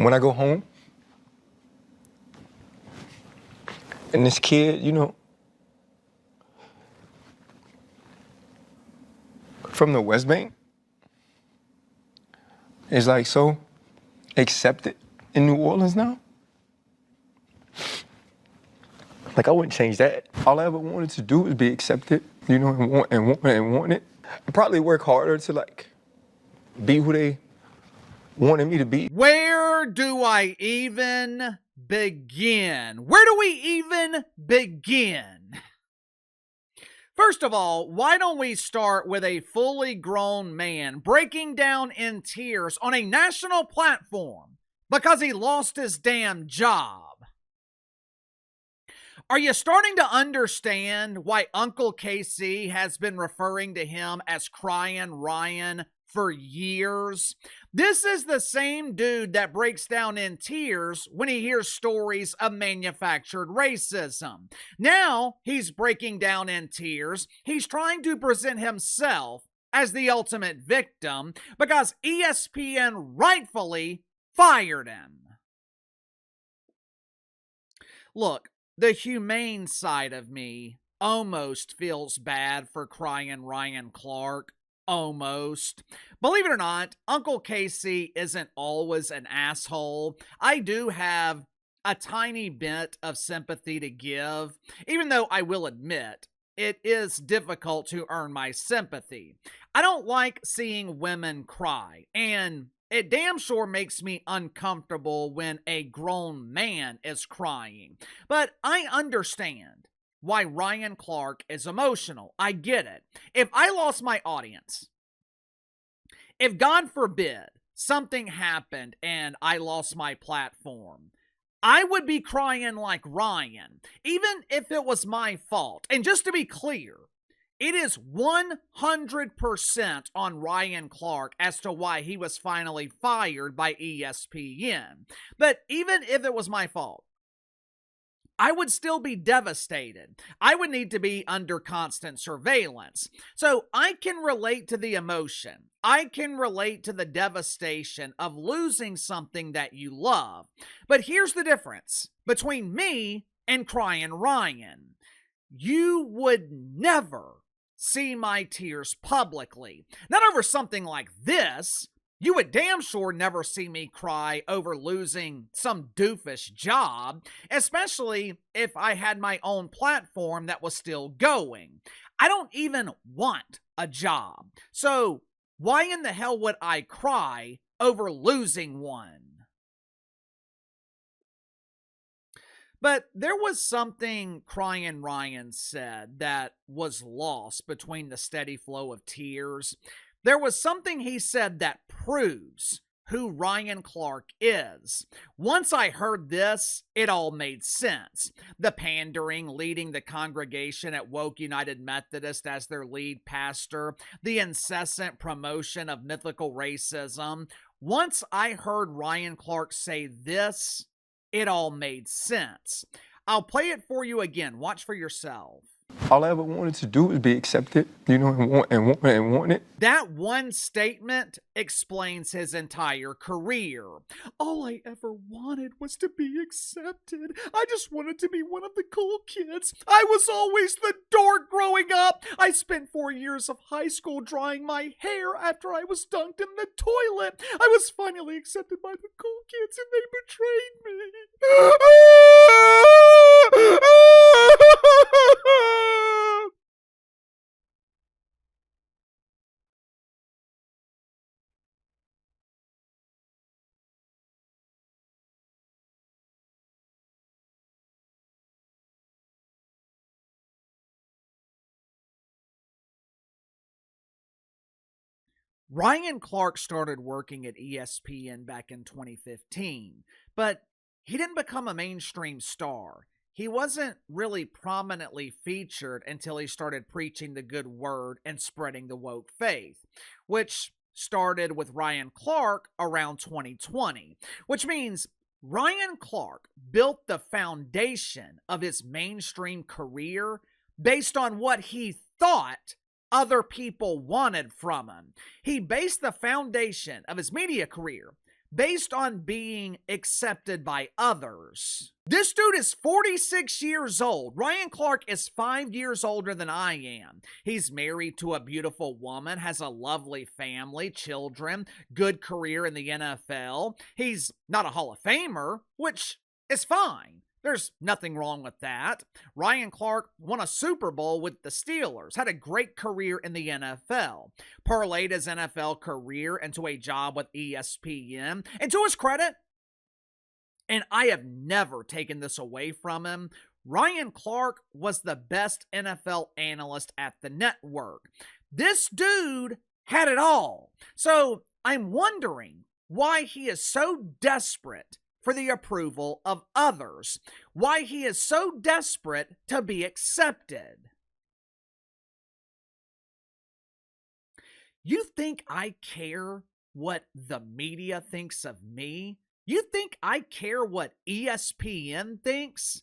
When I go home, and this kid, from the West Bank, is like so accepted in New Orleans now. Like, I wouldn't change that. All I ever wanted to do was be accepted, and want it. I'd probably work harder to like be who they wanted me to be. Where do I even begin? Where do we even begin? First of all, why don't we start with a fully grown man breaking down in tears on a national platform because he lost his damn job? Are you starting to understand why Uncle KC has been referring to him as Crying Ryan for years? This is the same dude that breaks down in tears when he hears stories of manufactured racism. Now he's breaking down in tears. He's trying to present himself as the ultimate victim because ESPN rightfully fired him. Look, the humane side of me almost feels bad for Crying Ryan Clark. Almost. Believe it or not, Uncle Casey isn't always an asshole. I do have a tiny bit of sympathy to give, even though I will admit it is difficult to earn my sympathy. I don't like seeing women cry, and it damn sure makes me uncomfortable when a grown man is crying. But I understand why Ryan Clark is emotional. I get it. If I lost my audience, if God forbid something happened and I lost my platform, I would be crying like Ryan, even if it was my fault. And just to be clear, it is 100% on Ryan Clark as to why he was finally fired by ESPN. But even if it was my fault, I would still be devastated. I would need to be under constant surveillance. So I can relate to the emotion. I can relate to the devastation of losing something that you love. But here's the difference between me and Crying Ryan. You would never see my tears publicly. Not over something like this. You would damn sure never see me cry over losing some doofus job, especially if I had my own platform that was still going. I don't even want a job. So why in the hell would I cry over losing one? But there was something Crying Ryan said that was lost between the steady flow of tears. There was something he said that proves who Ryan Clark is. Once I heard this, it all made sense. The pandering, leading the congregation at Woke United Methodist as their lead pastor, the incessant promotion of mythical racism. Once I heard Ryan Clark say this, it all made sense. I'll play it for you again. Watch for yourself. All I ever wanted to do was be accepted, and want it. That one statement explains his entire career. All I ever wanted was to be accepted. I just wanted to be one of the cool kids. I was always the dork growing up. I spent 4 years of high school drying my hair after I was dunked in the toilet. I was finally accepted by the cool kids and they betrayed me. Ryan Clark started working at ESPN back in 2015, but he didn't become a mainstream star. He wasn't really prominently featured until he started preaching the good word and spreading the woke faith, which started with Ryan Clark around 2020, which means Ryan Clark built the foundation of his mainstream career based on what he thought other people wanted from him. He based the foundation of his media career based on being accepted by others. This dude is 46 years old. Ryan Clark is 5 years older than I am. He's married to a beautiful woman, has a lovely family, children, good career in the NFL. He's not a Hall of Famer, which is fine. There's nothing wrong with that. Ryan Clark won a Super Bowl with the Steelers, had a great career in the NFL, parlayed his NFL career into a job with ESPN. And to his credit, and I have never taken this away from him, Ryan Clark was the best NFL analyst at the network. This dude had it all. So I'm wondering why he is so desperate for the approval of others, why he is so desperate to be accepted. You think I care what the media thinks of me? You think I care what ESPN thinks?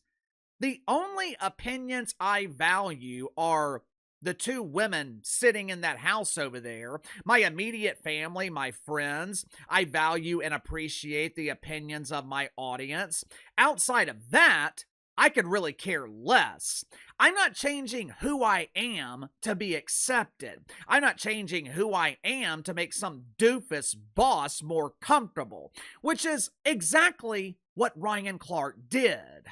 The only opinions I value are the two women sitting in that house over there, my immediate family, my friends. I value and appreciate the opinions of my audience. Outside of that, I could really care less. I'm not changing who I am to be accepted. I'm not changing who I am to make some doofus boss more comfortable, which is exactly what Ryan Clark did.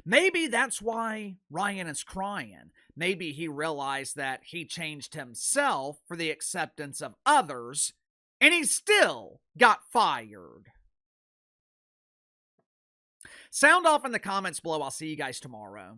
Maybe that's why Ryan is crying. Maybe he realized that he changed himself for the acceptance of others, and he still got fired. Sound off in the comments below. I'll see you guys tomorrow.